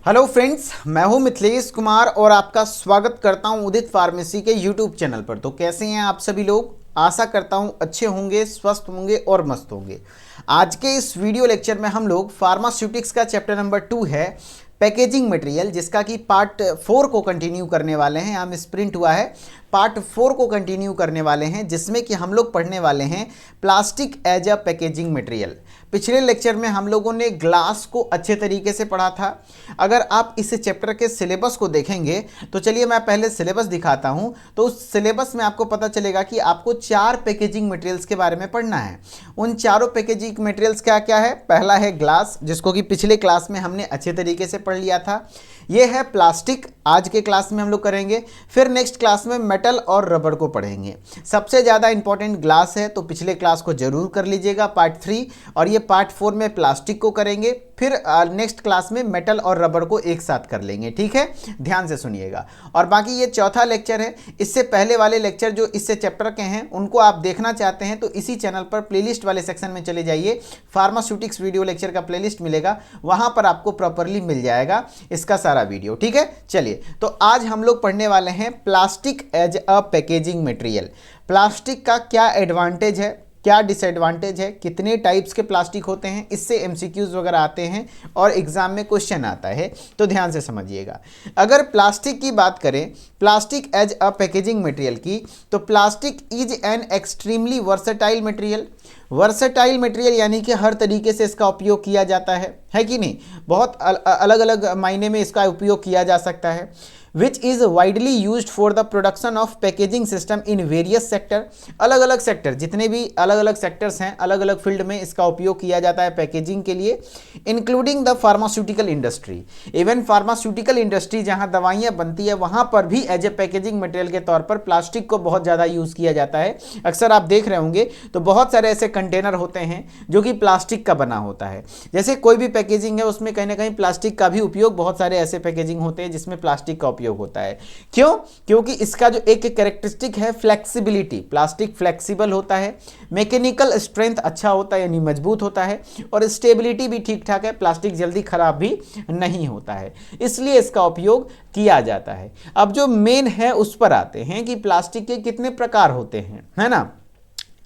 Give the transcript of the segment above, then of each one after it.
Hello friends, मैं हूं मिथिलेश कुमार और आपका स्वागत करता हूं उदित फार्मेसी के यूट्यूब चैनल पर। तो कैसे हैं आप सभी लोग? आशा करता हूं अच्छे होंगे, स्वस्थ होंगे और मस्त होंगे। आज के इस वीडियो लेक्चर में हम लोग फार्मास्यूटिक्स का चैप्टर नंबर 2 है पैकेजिंग मटेरियल, जिसका कि पार्ट 4 को कंटिन्यू करने वाले हैं। हम स्प्रिंट हुआ है, पार्ट 4 को कंटिन्यू करने वाले हैं, जिसमें कि हम लोग पढ़ने वाले हैं plastic as a packaging material. पिछले लेक्चर में हम लोगों ने ग्लास को अच्छे तरीके से पढ़ा था। अगर आप इस चैप्टर के सिलेबस को देखेंगे तो चलिए मैं पहले सिलेबस दिखाता हूं। तो उस सिलेबस में आपको पता चलेगा कि आपको 4 पैकेजिंग मटेरियल्स के बारे में पढ़ना है। उन चारों पैकेजिंग मटेरियल्स क्या क्या है? पहला है ग्लास, जिसको कि पिछले क्लास में हमने अच्छे तरीके से पढ़ लिया था। ये है प्लास्टिक, आज के क्लास में हम लोग करेंगे। फिर नेक्स्ट क्लास में मेटल और रबर को पढ़ेंगे। सबसे ज़्यादा इंपॉर्टेंट ग्लास है, तो पिछले क्लास को जरूर कर लीजिएगा पार्ट 3, और ये पार्ट 4 में प्लास्टिक को करेंगे। फिर नेक्स्ट क्लास में मेटल और रबर को एक साथ कर लेंगे, ठीक है? ध्यान से सुनिएगा। और बाकी ये चौथा लेक्चर है। इससे पहले वाले लेक्चर जो इससे चैप्टर के हैं उनको आप देखना चाहते हैं तो इसी चैनल पर प्लेलिस्ट वाले सेक्शन में चले जाइए। फार्मास्यूटिक्स वीडियो लेक्चर का प्लेलिस्ट मिलेगा, वहां पर आपको प्रॉपरली मिल जाएगा इसका सारा वीडियो, ठीक है? चलिए, तो आज हम लोग पढ़ने वाले हैं plastic as a packaging material. Plastic का क्या एडवांटेज है, क्या डिसएडवांटेज है, कितने टाइप्स के प्लास्टिक होते हैं, इससे एमसीक्यूज वगैरह आते हैं और एग्जाम में क्वेश्चन आता है, तो ध्यान से समझिएगा। अगर प्लास्टिक की बात करें, plastic as a packaging material की, तो plastic is an extremely versatile material. Versatile material यानी कि हर तरीके से इसका उपयोग किया जाता है कि नहीं? बहुत अलग अलग मायने में इसका उपयोग किया जा सकता है। Which is widely use for the production of packaging system in various sector. अलग अलग सेक्टर, जितने भी अलग अलग सेक्टर्स हैं, अलग अलग फील्ड में इसका उपयोग किया जाता है पैकेजिंग के लिए, including the pharmaceutical industry. Even pharmaceutical industry जहां दवाइयां बनती है वहां पर भी एज ए पैकेजिंग मटेरियल के तौर पर प्लास्टिक को बहुत ज़्यादा यूज़ किया जाता है। अक्सर आप देख रहे होंगे तो बहुत सारे ऐसे कंटेनर होते हैं जो कि प्लास्टिक का बना होता है। जैसे कोई भी पैकेजिंग है उसमें कहीं ना कहीं प्लास्टिक का भी उपयोग, बहुत सारे ऐसे पैकेजिंग होते हैं जिसमें प्लास्टिक का उपयोग होता है। क्यों? क्योंकि इसका जो एक कैरेक्टरिस्टिक है फ्लेक्सिबिलिटी, प्लास्टिक फ्लेक्सिबल होता है, मैकेनिकल स्ट्रेंथ अच्छा होता है यानी मजबूत होता है, और स्टेबिलिटी भी ठीक ठाक है, प्लास्टिक जल्दी खराब भी नहीं होता है, इसलिए इसका उपयोग किया जाता है। अब जो मेन है उस पर आते हैं कि प्लास्टिक के कितने प्रकार होते हैं, है ना?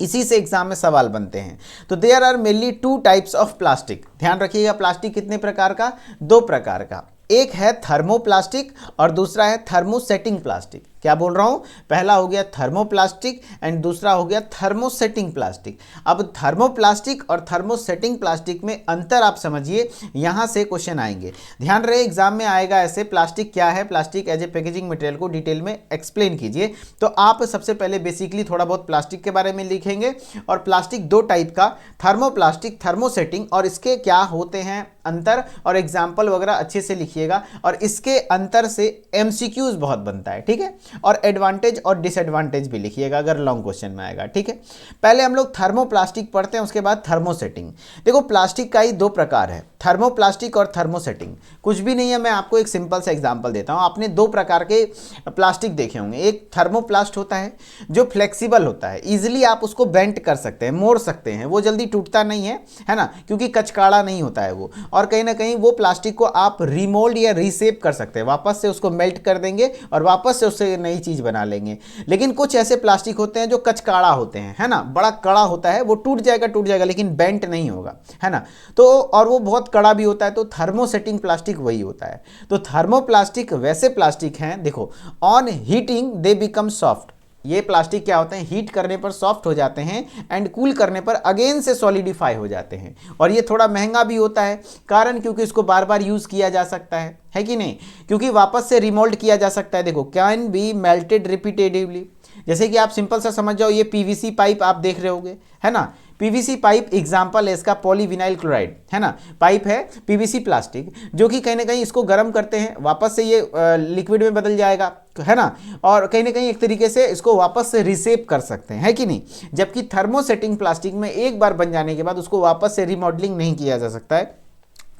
इसी से एग्जाम में सवाल बनते हैं। तो there are mainly 2 types of plastic. ध्यान रखिएगा, प्लास्टिक कितने प्रकार का? 2 प्रकार का। एक है थर्मोप्लास्टिक और दूसरा है थर्मोसेटिंग प्लास्टिक। क्या बोल रहा हूं? पहला हो गया थर्मोप्लास्टिक एंड दूसरा हो गया थर्मोसेटिंग प्लास्टिक। अब थर्मोप्लास्टिक और थर्मोसेटिंग प्लास्टिक में अंतर आप समझिए, यहां से क्वेश्चन आएंगे। ध्यान रहे, एग्जाम में आएगा ऐसे, प्लास्टिक क्या है, plastic as a packaging material को डिटेल में एक्सप्लेन कीजिए। तो आप सबसे पहले बेसिकली थोड़ा बहुत प्लास्टिक के बारे में लिखेंगे, और प्लास्टिक 2 टाइप का, थर्मोप्लास्टिक, थर्मोसेटिंग, और इसके क्या होते हैं अंतर और एग्जाम्पल वगैरह अच्छे से लिखिएगा। और इसके अंतर से एमसीक्यूज बहुत बनता है, ठीक है? और एडवांटेज और डिसएडवांटेज भी लिखिएगा अगर लॉन्ग क्वेश्चन में आएगा, ठीक है? पहले हम लोग थर्मोप्लास्टिक पढ़ते हैं, उसके बाद थर्मोसेटिंग। देखो, प्लास्टिक का ही 2 प्रकार है, थर्मोप्लास्टिक और थर्मोसेटिंग। कुछ भी नहीं है, मैं आपको एक सिंपल सा एग्जांपल देता हूं। आपने 2 प्रकार के प्लास्टिक देखे होंगे। एक थर्मोप्लास्ट होता है जो फ्लेक्सिबल होता है, इजिली आप उसको बेंट कर सकते हैं, मोड़ सकते हैं, वो जल्दी टूटता नहीं है ना, क्योंकि कचकाड़ा नहीं होता है वो। और कहीं ना कहीं वो प्लास्टिक को आप रिमोल्ड या रीसेप कर सकते हैं, वापस से उसको मेल्ट कर देंगे और वापस से उससे नई चीज बना लेंगे। लेकिन कुछ ऐसे प्लास्टिक होते हैं जो कचकाड़ा होते हैं, है ना, बड़ा कड़ा होता है, वो टूट जाएगा लेकिन बेंट नहीं होगा, है ना? तो और वो बहुत कड़ा भी होता है, तो थर्मोसेटिंग प्लास्टिक वही होता है। तो थर्मोप्लास्टिक वैसे प्लास्टिक हैं, देखो, on heating they become soft. ये प्लास्टिक क्या होते हैं? हीट करने पर सॉफ्ट हो जाते हैं एंड कूल करने पर अगेन से सॉलिडिफाई हो जाते हैं। और ये थोड़ा महंगा भी होता है, कारण क्योंकि इसको बार बार यूज किया जा सकता है कि नहीं? क्योंकि वापस से रिमोल्ड किया जा सकता है। देखो, कैन बी मेल्टेड रिपीटेटिवली। जैसे कि आप सिंपल सा समझ जाओ, ये पीवीसी पाइप आप देख रहे होंगे, है ना? पीवीसी पाइप एग्जाम्पल है इसका, पॉलीविनाइल क्लोराइड, है ना, पाइप है पीवीसी प्लास्टिक, जो कि कहीं ना कहीं इसको गर्म करते हैं, वापस से ये लिक्विड में बदल जाएगा, है ना, और कहीं ना कहीं एक तरीके से इसको वापस से रिसेप कर सकते हैं, है कि नहीं? जबकि थर्मोसेटिंग प्लास्टिक में एक बार बन जाने के बाद उसको वापस से रिमॉडलिंग नहीं किया जा सकता है,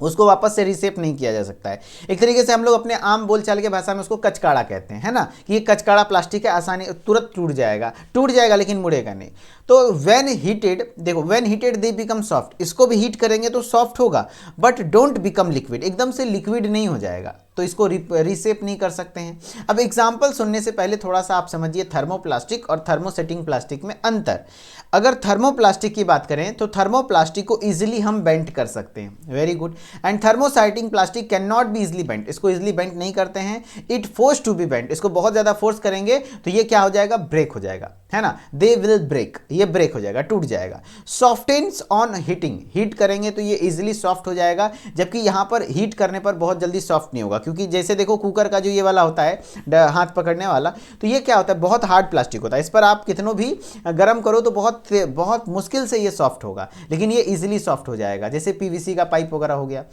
उसको वापस से रीसेप नहीं किया जा सकता है। एक तरीके से हम लोग अपने आम बोलचाल के भाषा में उसको कचकाड़ा कहते हैं, है ना, कि ये कचकाड़ा प्लास्टिक है, आसानी तुरंत टूट जाएगा लेकिन मुड़ेगा नहीं। तो व्हेन हीटेड, देखो when heated they become soft, इसको भी हीट करेंगे तो सॉफ्ट होगा, बट डोंट बिकम लिक्विड, एकदम से लिक्विड नहीं हो जाएगा, तो इसको रीसेप नहीं कर सकते हैं। अब एग्जाम्पल सुनने से पहले थोड़ा सा आप समझिए थर्मोप्लास्टिक और थर्मोसेटिंग प्लास्टिक में अंतर। अगर थर्मोप्लास्टिक की बात करें तो थर्मोप्लास्टिक को इजीली हम बेंड कर सकते हैं, very good, and thermosetting plastic can not be easily bend, इसको इजीली बेंड नहीं करते हैं। It force to be bend, इसको बहुत ज़्यादा फोर्स करेंगे तो ये क्या हो जाएगा, ब्रेक हो जाएगा, है ना, दे विल ब्रेक, ये ब्रेक हो जाएगा, टूट जाएगा। सॉफ्टेन्स ऑन हीटिंग, हीट करेंगे तो ये इजीली सॉफ्ट हो जाएगा, जबकि यहाँ पर हीट करने पर बहुत जल्दी सॉफ्ट नहीं होगा, क्योंकि जैसे देखो कुकर का जो ये वाला होता है हाथ पकड़ने वाला, तो ये क्या होता है, बहुत हार्ड प्लास्टिक होता है, इस पर आप कितनों भी गर्म करो तो बहुत मुश्किल से ये सॉफ्ट होगा, लेकिन ये इजीली सॉफ्ट हो जाएगा, जैसे पीवीसी का पाइप वगैरह हो गया।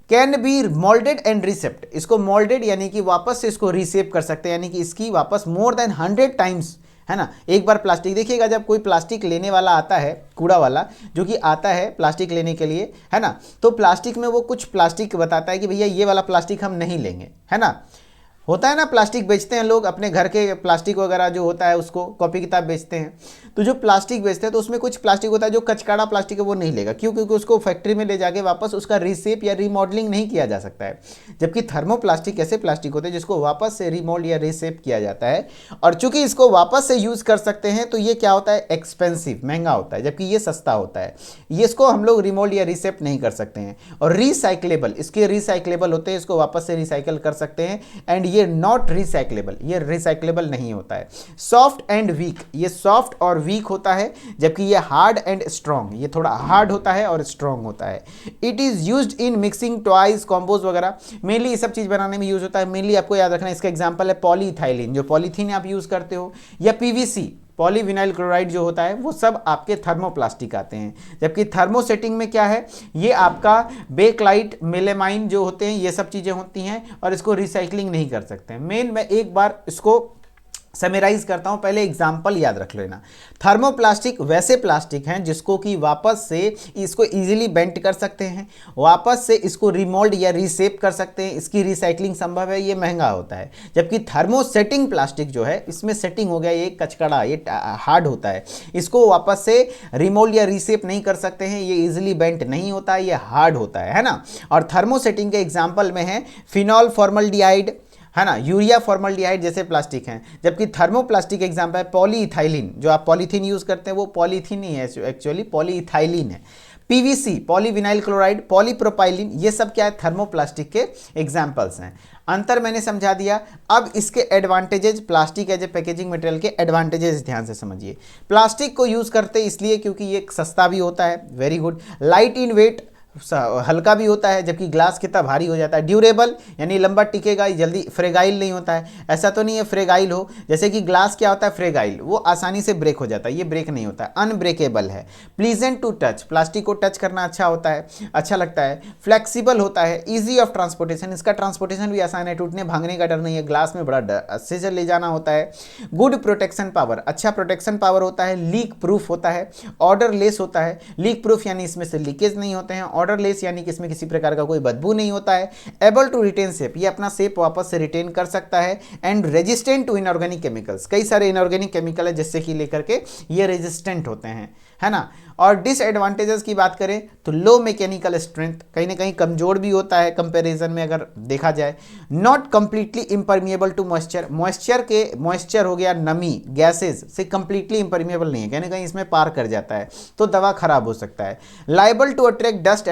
कैन बी मोल्डेड एंड रिसेप्ट, इसको मोल्डेड यानी कि वापस से इसको रिसेप कर सकते हैं, यानी कि इसकी वापस मोर देन 100 टाइम्स, है ना। एक बार प्लास्टिक देखिएगा, जब कोई प्लास्टिक लेने वाला आता है, कूड़ा वाला जो कि आता है प्लास्टिक लेने के लिए, है ना, तो प्लास्टिक में वो कुछ प्लास्टिक बताता है कि भैया ये वाला प्लास्टिक हम नहीं लेंगे, है ना। होता है ना, प्लास्टिक बेचते हैं लोग, अपने घर के प्लास्टिक वगैरह जो होता है उसको कॉपी किताब बेचते हैं, तो जो प्लास्टिक बेचते हैं तो उसमें कुछ प्लास्टिक होता है जो कचकाड़ा प्लास्टिक है वो नहीं लेगा, क्यों, क्योंकि उसको फैक्ट्री में ले जाके वापस उसका रीसेप या रीमॉडलिंग नहीं किया जा सकता है। जबकि थर्मोप्लास्टिक ऐसे प्लास्टिक होते हैं जिसको वापस से रीमोल्ड या रीसेप किया जाता है, और चूंकि इसको वापस से यूज़ कर सकते हैं तो ये क्या होता है, एक्सपेंसिव, महंगा होता है, जबकि ये सस्ता होता है, ये इसको हम लोग रिमोल्ड या रीसेप नहीं कर सकते हैं। और रिसाइक्लेबल, इसके रिसाइक्लेबल होते हैं, इसको वापस से रिसाइकल कर सकते हैं, एंड ये नॉट रिसाइक्लेबल, ये रिसाइक्लेबल नहीं होता है। सॉफ्ट एंड वीक, ये सॉफ्ट और वीक होता है, जबकि ये हार्ड एंड स्ट्रॉन्ग, ये थोड़ा हार्ड होता है और स्ट्रॉन्ग होता है। It is used in mixing toys, combos वगैरह, मेनली ये सब चीज बनाने में यूज होता है। मेनली आपको याद रखना, इसका एग्जांपल है पॉलीइथाइलिन, जो पॉलीथीन आप यूज करते हो, या पीवीसी, पॉलीविनाइल क्लोराइड जो होता है, वो सब आपके थर्मोप्लास्टिक आते हैं। जबकि थर्मोसेटिंग में क्या है, ये आपका बेकलाइट, मेलेमाइन जो होते हैं, ये सब चीज़ें होती हैं, और इसको रिसाइकलिंग नहीं कर सकते हैं। मेन मैं एक बार इसको समराइज करता हूं, पहले एग्जाम्पल याद रख लेना। थर्मोप्लास्टिक वैसे प्लास्टिक हैं जिसको कि वापस से इसको इजीली बेंड कर सकते हैं, वापस से इसको रिमोल्ड या रीसेप कर सकते हैं, इसकी रिसाइकलिंग संभव है, ये महंगा होता है। जबकि थर्मोसेटिंग प्लास्टिक जो है, इसमें सेटिंग हो गया, ये कचकड़ा, ये हार्ड होता है, इसको वापस से रिमोल्ड या रीसेप नहीं कर सकते हैं, ये इजीली बेंड नहीं होता है, ये हार्ड होता है ना। और थर्मोसेटिंग के एग्जाम्पल में है फिनॉल फॉर्मल्डिहाइड, है ना, यूरिया फॉर्मल्डिहाइड जैसे प्लास्टिक हैं। जबकि थर्मोप्लास्टिक एग्जाम्पल है पॉलीइथाइलिन, जो आप पॉलीथीन यूज करते हैं वो पॉलीथीन ही है, एक्चुअली पॉलीइथाइलिन है। पीवीसी, पॉलीविनाइल क्लोराइड, पॉलीप्रोपाइलिन, ये सब क्या है, थर्मोप्लास्टिक के एग्जाम्पल्स हैं। अंतर मैंने समझा दिया। अब इसके advantages, plastic as a packaging material के एडवांटेजेस ध्यान से समझिए। प्लास्टिक को यूज करते इसलिए क्योंकि ये सस्ता भी होता है, very good, light in weight, हल्का भी होता है, जबकि ग्लास कितना भारी हो जाता है। ड्यूरेबल यानी लंबा टिकेगा, जल्दी, फ्रेगाइल नहीं होता है, ऐसा तो नहीं है फ्रेगाइल हो, जैसे कि ग्लास क्या होता है, फ्रेगाइल, वो आसानी से ब्रेक हो जाता है, ये ब्रेक नहीं होता है, अनब्रेकेबल है। प्लीजेंट टू टच, प्लास्टिक को टच करना अच्छा होता है, अच्छा लगता है। फ्लेक्सिबल होता है, ईजी ऑफ ट्रांसपोर्टेशन, इसका ट्रांसपोर्टेशन भी आसान है, टूटने भागने का डर नहीं है, ग्लास में बड़ा डर, अच्छे से ले जाना होता है। गुड प्रोटेक्शन पावर, अच्छा प्रोटेक्शन पावर होता है। लीक प्रूफ होता है, ऑर्डर लेस होता है। लीक प्रूफ यानी इसमें से लीकेज नहीं होते हैं, ऑर्डर लेस यानी कि इसमें किसी प्रकार का कोई बदबू नहीं होता है। एबल टू रिटेन शेप, ये अपना शेप वापस से रिटेन कर सकता है। And resistant to inorganic chemicals, कई सारे इनऑर्गेनिक केमिकल है जिससे कि लेकर के ये रेजिस्टेंट होते हैं, है ना। और डिसएडवांटेजेस की बात करें तो लो मैकेनिकल स्ट्रेंथ, कहीं ना कहीं कमजोर भी होता है कंपैरिजन में अगर देखा जाए। Not completely impermeable to moisture, moisture हो गया, नमी, गैसेज से कंप्लीटली इम्परमिएबल नहीं है, कहीं ना कहीं इसमें पार कर जाता है तो दवा खराब हो सकता है। Liable to attract dust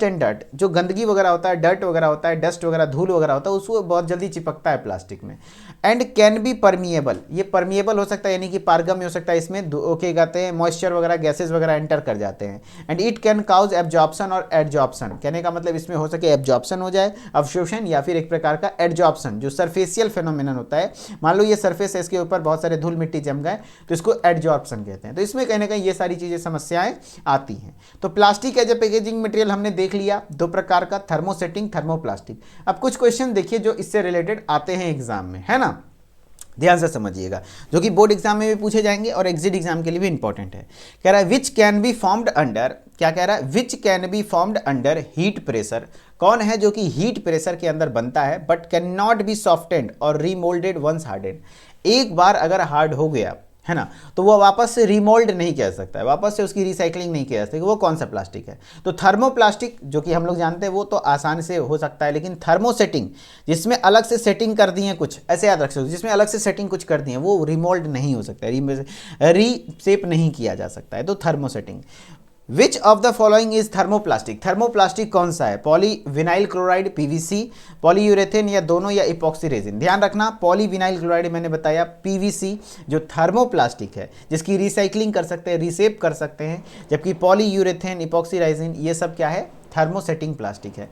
and dirt, जो गंदगी वगैरह होता है, डर्ट वगैरह होता है, डस्ट वगैरह, धूल वगैरह होता है, उसको बहुत जल्दी चिपकता है प्लास्टिक में। एंड कैन बी परमिएबल, ये परमिएबल हो सकता है यानी कि पारगम्य हो सकता है, इसमें ओके गाते हैं, मॉइस्चर वगैरह, गैसेज वगैरह एंटर कर जाते हैं। And it can cause absorption और एडजॉर्प्शन, कहने का मतलब इसमें हो सके एब्जॉर्प्शन हो जाए, अवशोषण, या फिर एक प्रकार का एडजॉर्प्शन, जो सरफेसियल फेनोमेनन होता है। मान लो ये सरफेस है, इसके ऊपर बहुत सारे धूल मिट्टी जम गए तो इसको एडजॉर्प्शन कहते हैं। तो इसमें कहीं ना कहीं ये सारी चीजें समस्याएं आती हैं। तो plastic as a packaging material हमने देख लिया, दो प्रकार का, थर्मोसेटिंग, थर्मोप्लास्टिक। अब कुछ क्वेश्चन देखिए जो इससे रिलेटेड आते हैं एग्जाम में, है ना। ध्यान से समझिएगा, जो कि बोर्ड एग्जाम में भी पूछे जाएंगे और एग्जिट एग्जाम के लिए भी इंपॉर्टेंट है। कह रहा है which can be formed under, क्या कह रहा है, which can be formed under heat pressure, कौन है जो कि हीट प्रेशर के अंदर बनता है but can not B softened और रीमोल्डेड वंस हार्डेंड, एक बार अगर हार्ड हो गया है ना तो वो वापस से रिमोल्ड नहीं किया जा सकता है, वापस से उसकी रिसाइकलिंग नहीं किया जा सकता। वो कौन सा प्लास्टिक है? तो थर्मोप्लास्टिक, जो कि हम लोग जानते हैं वो तो आसान से हो सकता है, लेकिन थर्मोसेटिंग जिसमें अलग से सेटिंग कर दी है कुछ, ऐसे याद रख सकते हो, जिसमें अलग से सेटिंग कुछ कर दी है वो रिमोल्ड नहीं हो सकता है, रीशेप नहीं किया जा सकता है, तो thermosetting. Which of the following is thermoplastic, thermoplastic कौन सा है? पॉलीविनाइल क्लोराइड पीवीसी, पॉलीयूरेथेन या दोनों या इपॉक्सी रेजिन। ध्यान रखना पॉलीविनाइल क्लोराइड मैंने बताया, पीवीसी जो थर्मोप्लास्टिक है जिसकी रिसाइकलिंग कर सकते हैं, रीसेप कर सकते हैं, जबकि पॉलीयूरेथेन इपॉक्सी रेजिन ये सब क्या है? थर्मोसेटिंग प्लास्टिक है।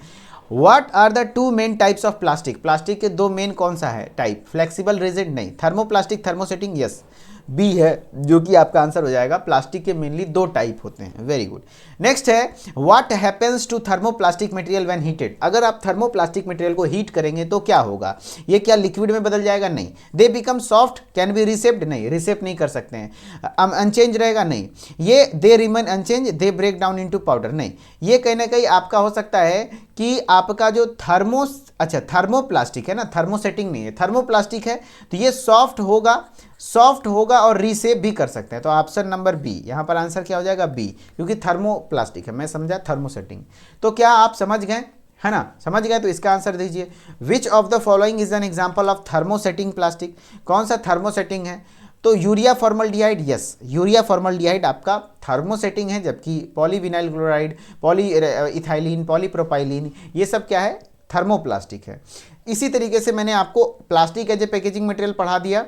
What are the two main types of plastic, plastic के दो मेन कौन सा है टाइप? फ्लेक्सिबल रिजिड नहीं, थर्मोप्लास्टिक थर्मोसेटिंग यस, बी है जो कि आपका आंसर हो जाएगा। प्लास्टिक के मेनली दो टाइप होते हैं। Very good. नेक्स्ट है what happens to thermoplastic material when heated, अगर आप थर्मोप्लास्टिक मटेरियल को हीट करेंगे तो क्या होगा? ये क्या लिक्विड में बदल जाएगा? नहीं। They become soft, can be reshaped, नहीं, रिसेप्ट नहीं कर सकते हैं। अनचेंज रहेगा, नहीं। ये they remain unchange, they break down into powder, नहीं। ये कहीं ना कहीं आपका हो सकता है कि आपका जो थर्मोप्लास्टिक है ना, थर्मोसेटिंग नहीं है, थर्मोप्लास्टिक है तो ये सॉफ्ट होगा और रीसेप भी कर सकते हैं। तो ऑप्शन नंबर बी, यहां पर आंसर क्या हो जाएगा? बी, क्योंकि थर्मोप्लास्टिक है। मैं समझा थर्मोसेटिंग। तो क्या आप समझ गए? है ना, समझ गए तो इसका आंसर दीजिए। Which of the following is an example of thermosetting plastic, कौन सा थर्मोसेटिंग है? तो urea formaldehyde, yes, urea formaldehyde आपका थर्मोसेटिंग है, जबकि polyvinyl chloride, poly ethylene, polypropylene ये सब क्या है? थर्मोप्लास्टिक है। इसी तरीके से मैंने आपको plastic as a packaging material पढ़ा दिया।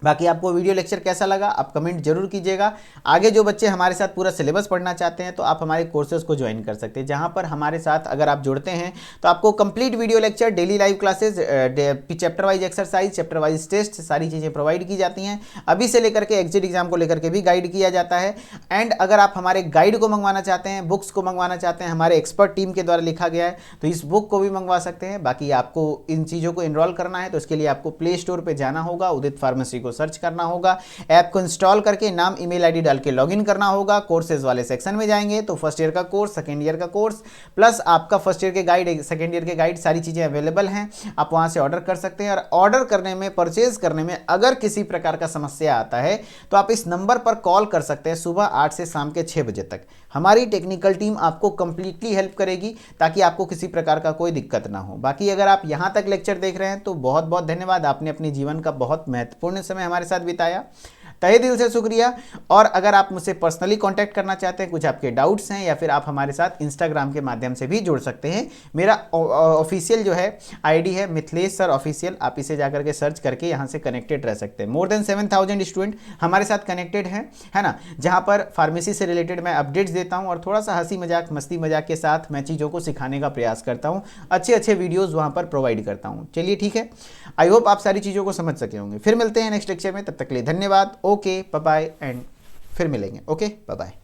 बाकी आपको वीडियो लेक्चर कैसा लगा आप कमेंट जरूर कीजिएगा। आगे जो बच्चे हमारे साथ पूरा सिलेबस पढ़ना चाहते हैं तो आप हमारे कोर्सेज को ज्वाइन कर सकते हैं, जहां पर हमारे साथ अगर आप जुड़ते हैं तो आपको complete video lecture, daily live classes, chapter wise exercise, chapter wise test, सारी चीज़ें प्रोवाइड की जाती हैं। अभी से लेकर के एग्जिट एग्जाम को लेकर के भी गाइड किया जाता है। एंड अगर आप हमारे गाइड को मंगवाना चाहते हैं, बुक्स को मंगवाना चाहते हैं, हमारे एक्सपर्ट टीम के द्वारा लिखा गया है, तो इस बुक को भी मंगवा सकते हैं। बाकी आपको इन चीज़ों को इनरोल करना है तो इसके लिए आपको प्ले स्टोर पर जाना होगा, उदित फार्मेसी को सर्च करना होगा, ऐप को इंस्टॉल करके नाम ईमेल आईडी डाल के लॉगिन करना होगा। कोर्सेज वाले सेक्शन में जाएंगे तो फर्स्ट ईयर का कोर्स, सेकंड ईयर का कोर्स प्लस आपका फर्स्ट ईयर के गाइड, सेकंड ईयर के गाइड, सारी चीजें अवेलेबल हैं। आप वहां से ऑर्डर कर सकते हैं। और ऑर्डर करने में, परचेज करने में अगर किसी प्रकार का समस्या आता है तो आप इस नंबर पर कॉल कर सकते हैं सुबह 8 से शाम के 6 बजे तक। हमारी टेक्निकल टीम आपको कंप्लीटली हेल्प करेगी ताकि आपको किसी प्रकार का कोई दिक्कत ना हो। बाकी अगर आप यहां तक लेक्चर देख रहे हैं तो बहुत बहुत धन्यवाद, आपने अपने जीवन का बहुत महत्वपूर्ण समय हमारे साथ बिताया, तहे दिल से शुक्रिया। और अगर आप मुझसे पर्सनली कांटेक्ट करना चाहते हैं, कुछ आपके डाउट्स हैं, या फिर आप हमारे साथ इंस्टाग्राम के माध्यम से भी जुड़ सकते हैं। मेरा ऑफिशियल जो है आईडी है मिथिलेश सर ऑफिशियल, आप इसे जाकर के सर्च करके यहाँ से कनेक्टेड रह सकते हैं। मोर देन 7000 स्टूडेंट हमारे साथ कनेक्टेड हैं, है ना, जहाँ पर फार्मेसी से रिलेटेड मैं अपडेट्स देता हूँ और थोड़ा सा हंसी मजाक, मस्ती मजाक के साथ मैं चीज़ों को सिखाने का प्रयास करता हूँ, अच्छे अच्छे वीडियोज़ वहाँ पर प्रोवाइड करता हूँ। चलिए ठीक है, आई होप आप सारी चीज़ों को समझ सके होंगे। फिर मिलते हैं नेक्स्ट लेक्चर में, तब तक के लिए धन्यवाद। ओके बाय बाय, एंड फिर मिलेंगे। Okay bye bye.